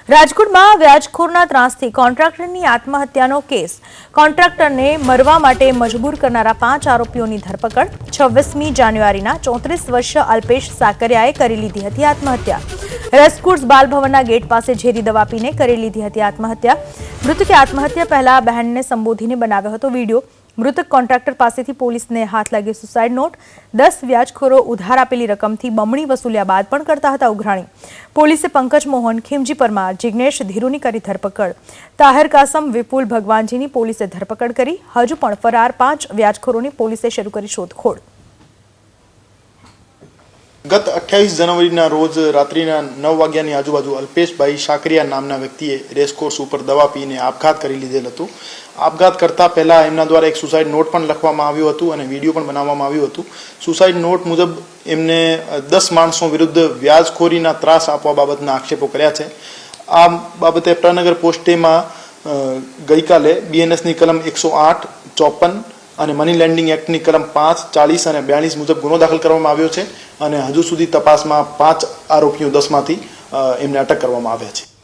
રાજકોટમાં વ્યાજખોરના ત્રાસથી કોન્ટ્રાક્ટરની આત્મહત્યાનો કેસ. કોન્ટ્રાક્ટરને મરવા માટે મજબૂર કરનારા 5 આરોપીઓની ધરપકડ. 26મી જાન્યુઆરીના 34 વર્ષીય અલ્પેશ સાકરિયાએ કરી લીધી હતી આત્મહત્યા. રેસ્કોર્સ બાલભવનના ગેટ પાસે ઝેરી દવા પીને કરી લીધી હતી આત્મહત્યા. મૃતકે આત્મહત્યા પહેલા બહેનને સંબોધીને બનાવ્યો હતો વિડીયો. મૃતક કોન્ટ્રાક્ટર પાસેથી પોલીસને હાથ લાગી સુસાઇડ નોટ. 10 વ્યાજખોરો ઉધાર આપેલી રકમથી બમણી વસૂલ્યા બાદ પણ કરતા હતા ઉઘરાણી. પોલીસે પંકજ મોહન, ખીમજી પરમાર, જિગ્નેશ ધીરુની કરી ધરપકડ. તાહેર કાસમ, વિપુલ ભગવાનજીની પોલીસે ધરપકડ કરી. હજુ પણ ફરાર 5 વ્યાજખોરોની પોલીસે શરૂ કરી શોધખોળ. ગત 28 જાન્યુઆરીના રોજ રાત્રિના 9 વાગ્યાની આજુબાજુ અલ્પેશભાઈ સાકરિયા નામના વ્યક્તિએ રેસકોર્સ ઉપર દવા પીને આપઘાત કરી લીધેલ હતું. આપઘાત કરતા પહેલા એમના દ્વારા એક સુસાઇડ નોટ પણ લખવામાં આવ્યું હતું અને વિડીયો પણ બનાવવામાં આવ્યું હતું. સુસાઇડ નોટ મુજબ એમને 10 માણસો વિરુદ્ધ વ્યાજખોરીના ત્રાસ આપવા બાબતના આક્ષેપો કર્યા છે. આ બાબતે પ્રનગર પોસ્ટેમાં ગઈકાલે બીએનએસની કલમ 108, 54 અને મની લેન્ડિંગ એક્ટની કલમ 5, 40 અને 42 મુજબ ગુનો દાખલ કરવામાં આવ્યો છે અને હજુ સુધી તપાસમાં 5 આરોપીઓ 10માંથી એમને અટક કરવામાં આવ્યા છે.